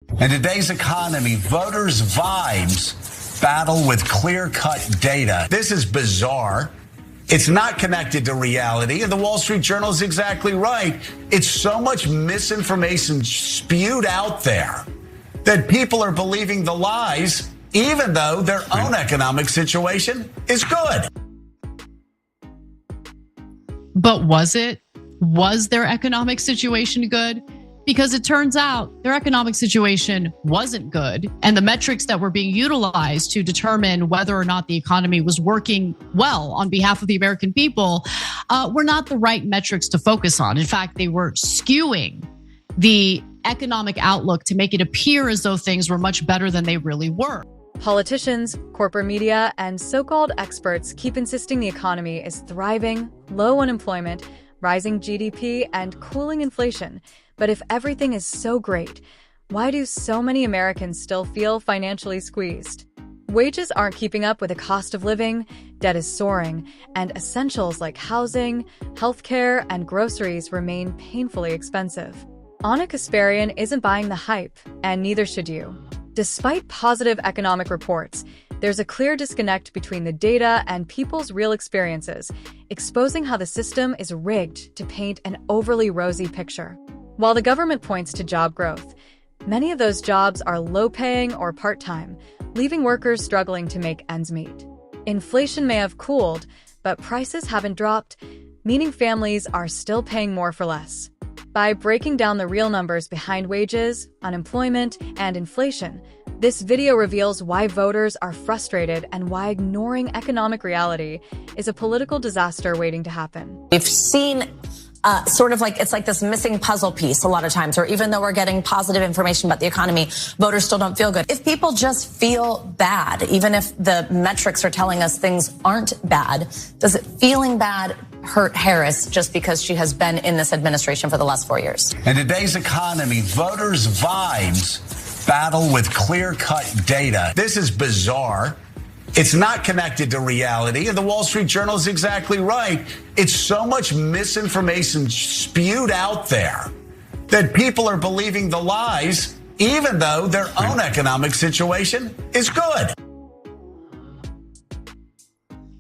In today's economy, voters' vibes battle with clear-cut data. This is bizarre. It's not connected to reality, and the Wall Street Journal is exactly right. It's so much misinformation spewed out there that people are believing the lies, even though their own economic situation is good. But was it? Was their economic situation good? Because it turns out their economic situation wasn't good. And the metrics that were being utilized to determine whether or not the economy was working well on behalf of the American people were not the right metrics to focus on. In fact, they were skewing the economic outlook to make it appear as though things were much better than they really were. Politicians, corporate media, and so-called experts keep insisting the economy is thriving, low unemployment, rising GDP, and cooling inflation. But if everything is so great, why do so many Americans still feel financially squeezed? Wages aren't keeping up with the cost of living, debt is soaring, and essentials like housing, healthcare, and groceries remain painfully expensive. Anna Kasparian isn't buying the hype, and neither should you. Despite positive economic reports, there's a clear disconnect between the data and people's real experiences, exposing how the system is rigged to paint an overly rosy picture. While the government points to job growth, many of those jobs are low-paying or part-time, leaving workers struggling to make ends meet. Inflation may have cooled, but prices haven't dropped, meaning families are still paying more for less. By breaking down the real numbers behind wages, unemployment, and inflation, this video reveals why voters are frustrated and why ignoring economic reality is a political disaster waiting to happen. We've seen sort of like it's like this missing puzzle piece a lot of times, or even though we're getting positive information about the economy, voters still don't feel good. If people just feel bad, even if the metrics are telling us things aren't bad, does it feeling bad hurt Harris just because she has been in this administration for the last 4 years? In today's economy, voters' vibes battle with clear-cut data. This is bizarre. It's not connected to reality, and the Wall Street Journal is exactly right. It's so much misinformation spewed out there that people are believing the lies, even though their own economic situation is good.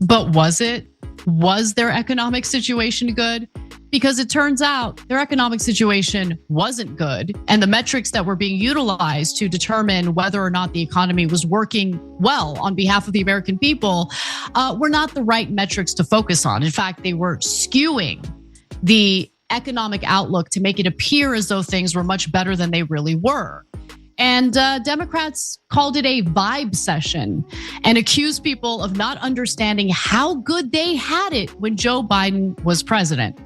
But was it? Was their economic situation good? Because it turns out their economic situation wasn't good. And the metrics that were being utilized to determine whether or not the economy was working well on behalf of the American people were not the right metrics to focus on. In fact, they were skewing the economic outlook to make it appear as though things were much better than they really were. And Democrats called it a vibe session and accused people of not understanding how good they had it when Joe Biden was president.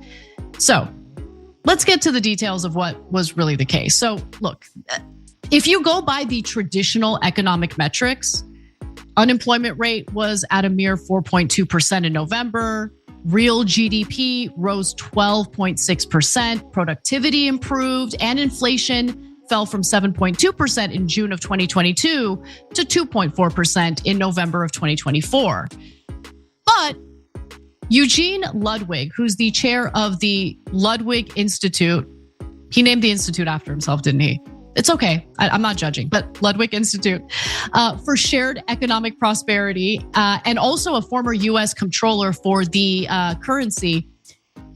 So let's get to the details of what was really the case. So look, if you go by the traditional economic metrics, unemployment rate was at a mere 4.2% in November. Real GDP rose 12.6%. Productivity improved, and inflation fell from 7.2% in June of 2022 to 2.4% in November of 2024. But Eugene Ludwig, who's the chair of the Ludwig Institute, he named the institute after himself, didn't he? It's okay, I'm not judging, but Ludwig Institute for Shared Economic Prosperity, and also a former US comptroller for the currency,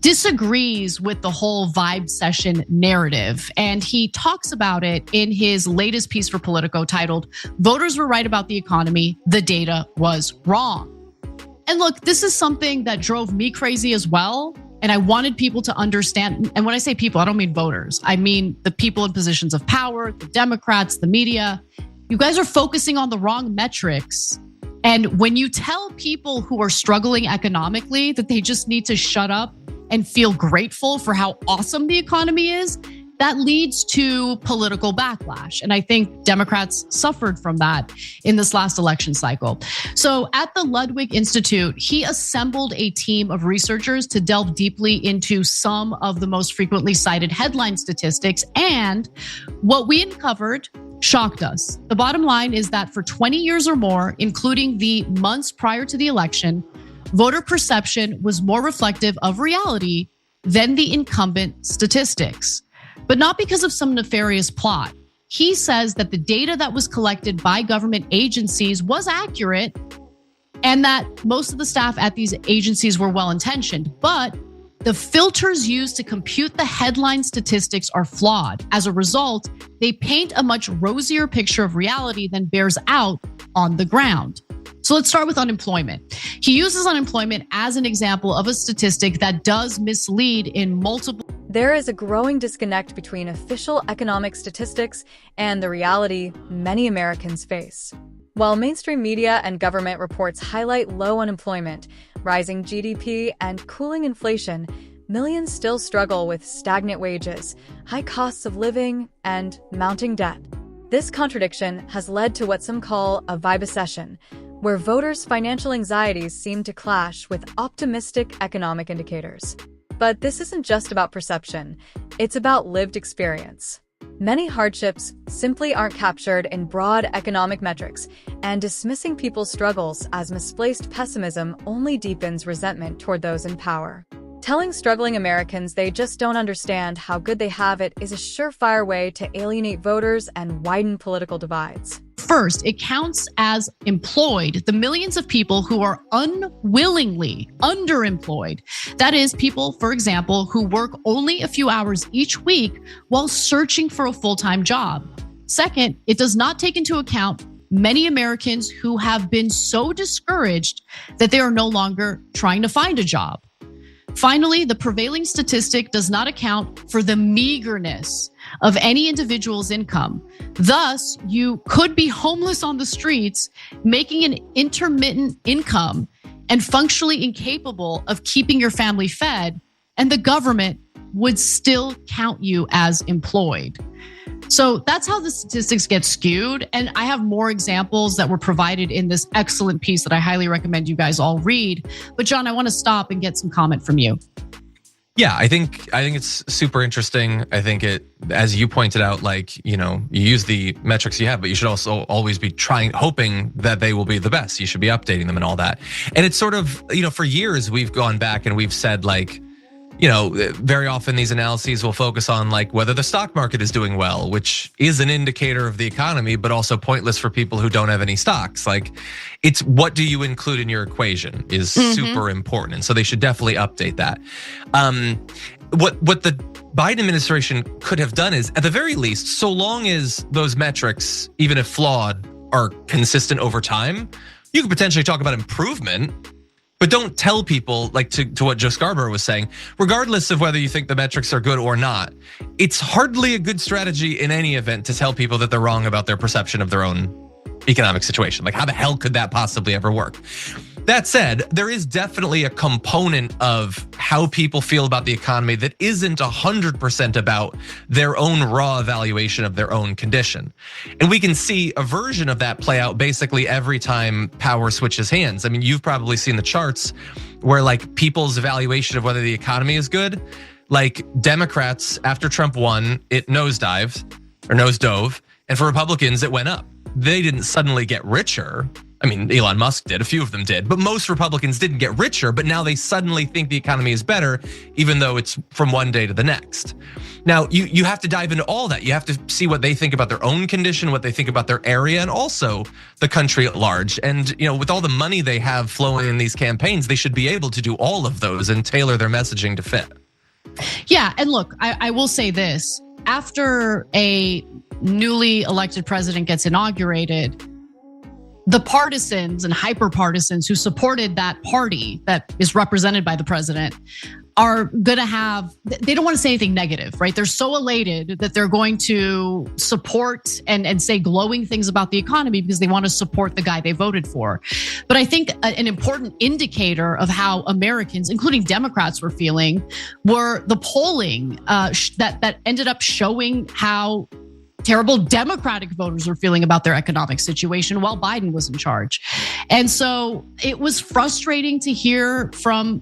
disagrees with the whole vibe session narrative. And he talks about it in his latest piece for Politico titled, "Voters Were Right About the Economy, the Data Was Wrong." And look, this is something that drove me crazy as well. And I wanted people to understand. And when I say people, I don't mean voters. I mean the people in positions of power, the Democrats, the media. You guys are focusing on the wrong metrics. And when you tell people who are struggling economically that they just need to shut up and feel grateful for how awesome the economy is, that leads to political backlash. And I think Democrats suffered from that in this last election cycle. So at the Ludwig Institute, he assembled a team of researchers to delve deeply into some of the most frequently cited headline statistics. And what we uncovered shocked us. The bottom line is that for 20 years or more, including the months prior to the election, voter perception was more reflective of reality than the incumbent statistics. But not because of some nefarious plot. He says that the data that was collected by government agencies was accurate and that most of the staff at these agencies were well-intentioned, but the filters used to compute the headline statistics are flawed. As a result, they paint a much rosier picture of reality than bears out on the ground. So let's start with unemployment. He uses unemployment as an example of a statistic that does mislead in multiple. There is a growing disconnect between official economic statistics and the reality many Americans face. While mainstream media and government reports highlight low unemployment, rising GDP, and cooling inflation, millions still struggle with stagnant wages, high costs of living, and mounting debt. This contradiction has led to what some call a vibecession, where voters' financial anxieties seem to clash with optimistic economic indicators. But this isn't just about perception, it's about lived experience. Many hardships simply aren't captured in broad economic metrics, and dismissing people's struggles as misplaced pessimism only deepens resentment toward those in power. Telling struggling Americans they just don't understand how good they have it is a surefire way to alienate voters and widen political divides. First, it counts as employed the millions of people who are unwillingly underemployed. That is, people, for example, who work only a few hours each week while searching for a full-time job. Second, it does not take into account many Americans who have been so discouraged that they are no longer trying to find a job. Finally, the prevailing statistic does not account for the meagerness of any individual's income. Thus, you could be homeless on the streets, making an intermittent income and functionally incapable of keeping your family fed, and the government would still count you as employed. So that's how the statistics get skewed. And I have more examples that were provided in this excellent piece that I highly recommend you guys all read. But John, I want to stop and get some comment from you. Yeah, I think it's super interesting. I think it, as you pointed out, like, you use the metrics you have, but you should also always be hoping that they will be the best. You should be updating them and all that. And it's sort of, for years we've gone back and we've said, like, very often these analyses will focus on like whether the stock market is doing well, which is an indicator of the economy, but also pointless for people who don't have any stocks. Like, it's what do you include in your equation is super important. And so they should definitely update that. What the Biden administration could have done is, at the very least, so long as those metrics, even if flawed, are consistent over time, you could potentially talk about improvement. But don't tell people, like to what Joe Scarborough was saying, regardless of whether you think the metrics are good or not, it's hardly a good strategy in any event to tell people that they're wrong about their perception of their own economic situation. Like, how the hell could that possibly ever work? That said, there is definitely a component of how people feel about the economy that isn't 100% about their own raw evaluation of their own condition. And we can see a version of that play out basically every time power switches hands. I mean, you've probably seen the charts where like people's evaluation of whether the economy is good, like Democrats after Trump won, it nosedove, and for Republicans, it went up. They didn't suddenly get richer. I mean, Elon Musk did, a few of them did, but most Republicans didn't get richer, but now they suddenly think the economy is better, even though it's from one day to the next. Now, you have to dive into all that. You have to see what they think about their own condition, what they think about their area, and also the country at large. And with all the money they have flowing in these campaigns, they should be able to do all of those and tailor their messaging to fit. Yeah, and look, I will say this. After a newly elected president gets inaugurated, the partisans and hyper-partisans who supported that party that is represented by the president are gonna have, they don't wanna say anything negative, right? They're so elated that they're going to support and say glowing things about the economy because they wanna support the guy they voted for. But I think an important indicator of how Americans, including Democrats, were feeling were the polling that ended up showing how terrible Democratic voters were feeling about their economic situation while Biden was in charge. And so it was frustrating to hear from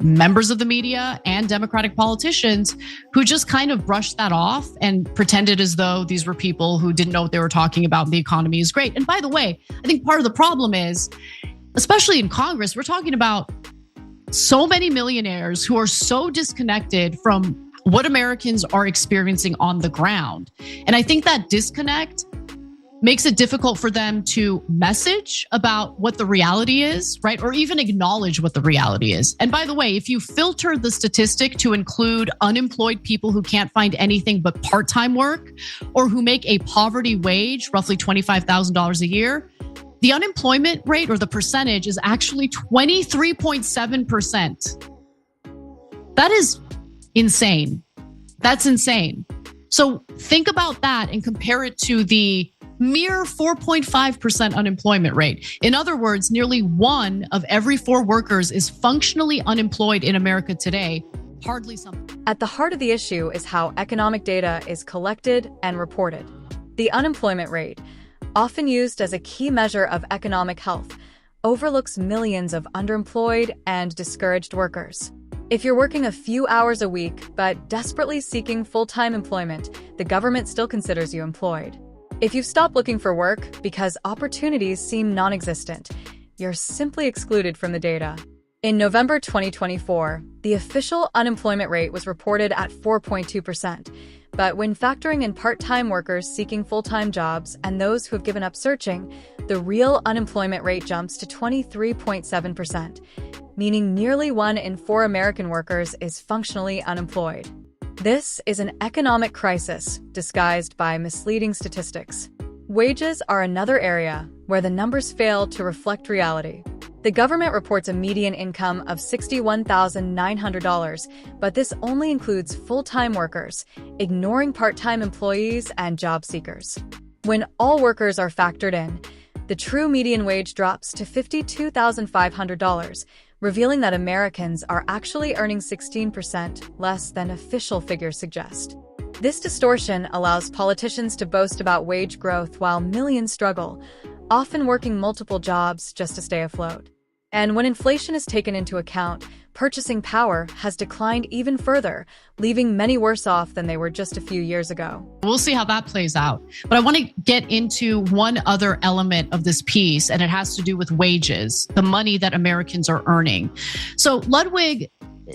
members of the media and Democratic politicians who just kind of brushed that off and pretended as though these were people who didn't know what they were talking about and the economy is great. And by the way, I think part of the problem is, especially in Congress, we're talking about so many millionaires who are so disconnected from what Americans are experiencing on the ground. And I think that disconnect makes it difficult for them to message about what the reality is, right? Or even acknowledge what the reality is. And by the way, if you filter the statistic to include unemployed people who can't find anything but part-time work or who make a poverty wage, roughly $25,000 a year, the unemployment rate or the percentage is actually 23.7%. That is insane. That's insane. So think about that and compare it to the mere 4.5% unemployment rate. In other words, nearly 1 of every 4 workers is functionally unemployed in America today. Hardly something. At the heart of the issue is how economic data is collected and reported. The unemployment rate, often used as a key measure of economic health, overlooks millions of underemployed and discouraged workers. If you're working a few hours a week but desperately seeking full-time employment, the government still considers you employed. If you've stopped looking for work because opportunities seem non-existent, you're simply excluded from the data. In November 2024, the official unemployment rate was reported at 4.2%. But when factoring in part-time workers seeking full-time jobs and those who have given up searching, the real unemployment rate jumps to 23.7%, meaning nearly 1 in 4 American workers is functionally unemployed. This is an economic crisis disguised by misleading statistics. Wages are another area where the numbers fail to reflect reality. The government reports a median income of $61,900, but this only includes full-time workers, ignoring part-time employees and job seekers. When all workers are factored in, the true median wage drops to $52,500, revealing that Americans are actually earning 16% less than official figures suggest. This distortion allows politicians to boast about wage growth while millions struggle, often working multiple jobs just to stay afloat. And when inflation is taken into account, purchasing power has declined even further, leaving many worse off than they were just a few years ago. We'll see how that plays out. But I want to get into one other element of this piece, and it has to do with wages, the money that Americans are earning. So Ludwig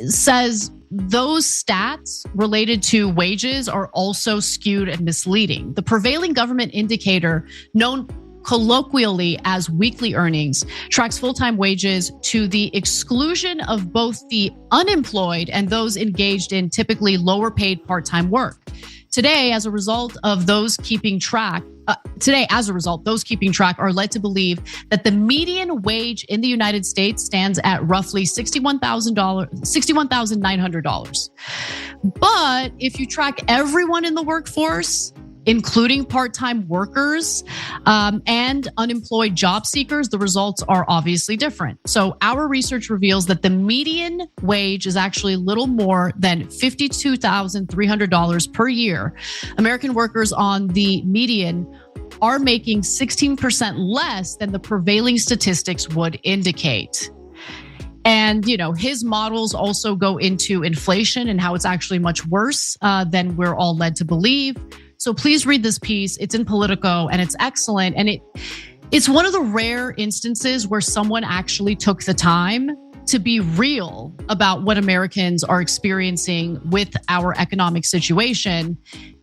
says those stats related to wages are also skewed and misleading. The prevailing government indicator, known colloquially as weekly earnings, tracks full-time wages to the exclusion of both the unemployed and those engaged in typically lower paid part-time work. Today, as a result, those keeping track are led to believe that the median wage in the United States stands at roughly $61,900. But if you track everyone in the workforce, including part-time workers and unemployed job seekers, the results are obviously different. So our research reveals that the median wage is actually little more than $52,300 per year. American workers on the median are making 16% less than the prevailing statistics would indicate. And, his models also go into inflation and how it's actually much worse than we're all led to believe. So please read this piece. It's in Politico and it's excellent. And it's one of the rare instances where someone actually took the time to be real about what Americans are experiencing with our economic situation.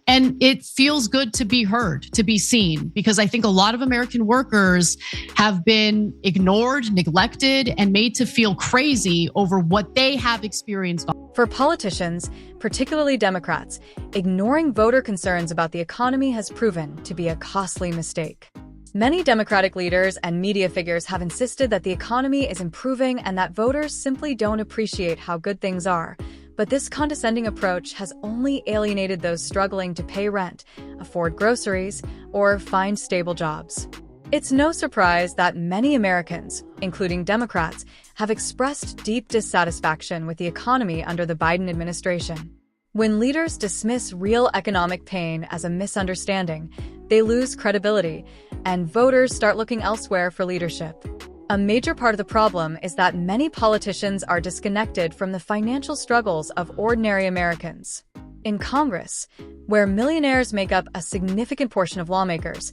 And it feels good to be heard, to be seen, because I think a lot of American workers have been ignored, neglected, and made to feel crazy over what they have experienced. For politicians, particularly Democrats, ignoring voter concerns about the economy has proven to be a costly mistake. Many Democratic leaders and media figures have insisted that the economy is improving and that voters simply don't appreciate how good things are. But this condescending approach has only alienated those struggling to pay rent, afford groceries, or find stable jobs. It's no surprise that many Americans, including Democrats, have expressed deep dissatisfaction with the economy under the Biden administration. When leaders dismiss real economic pain as a misunderstanding, they lose credibility, and voters start looking elsewhere for leadership. A major part of the problem is that many politicians are disconnected from the financial struggles of ordinary Americans. In Congress, where millionaires make up a significant portion of lawmakers,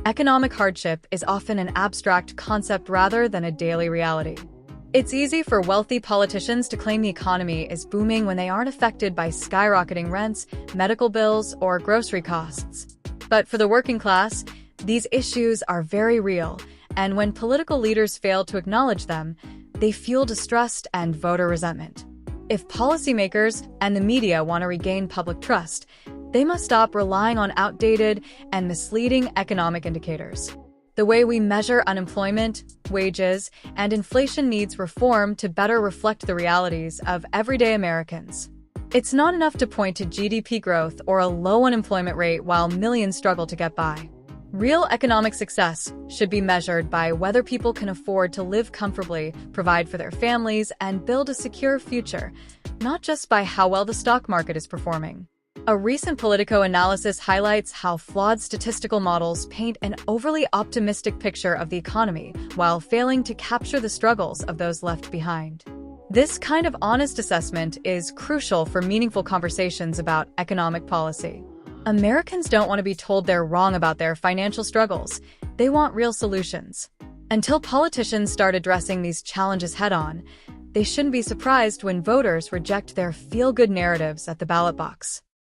economic hardship is often an abstract concept rather than a daily reality. It's easy for wealthy politicians to claim the economy is booming when they aren't affected by skyrocketing rents, medical bills, or grocery costs. But for the working class, these issues are very real, and when political leaders fail to acknowledge them, they fuel distrust and voter resentment. If policymakers and the media want to regain public trust, they must stop relying on outdated and misleading economic indicators. The way we measure unemployment, wages, and inflation needs reform to better reflect the realities of everyday Americans. It's not enough to point to GDP growth or a low unemployment rate while millions struggle to get by. Real economic success should be measured by whether people can afford to live comfortably, provide for their families, and build a secure future, not just by how well the stock market is performing. A recent Politico analysis highlights how flawed statistical models paint an overly optimistic picture of the economy while failing to capture the struggles of those left behind. This kind of honest assessment is crucial for meaningful conversations about economic policy. Americans don't want to be told they're wrong about their financial struggles. They want real solutions. Until politicians start addressing these challenges head-on, they shouldn't be surprised when voters reject their feel-good narratives at the ballot box.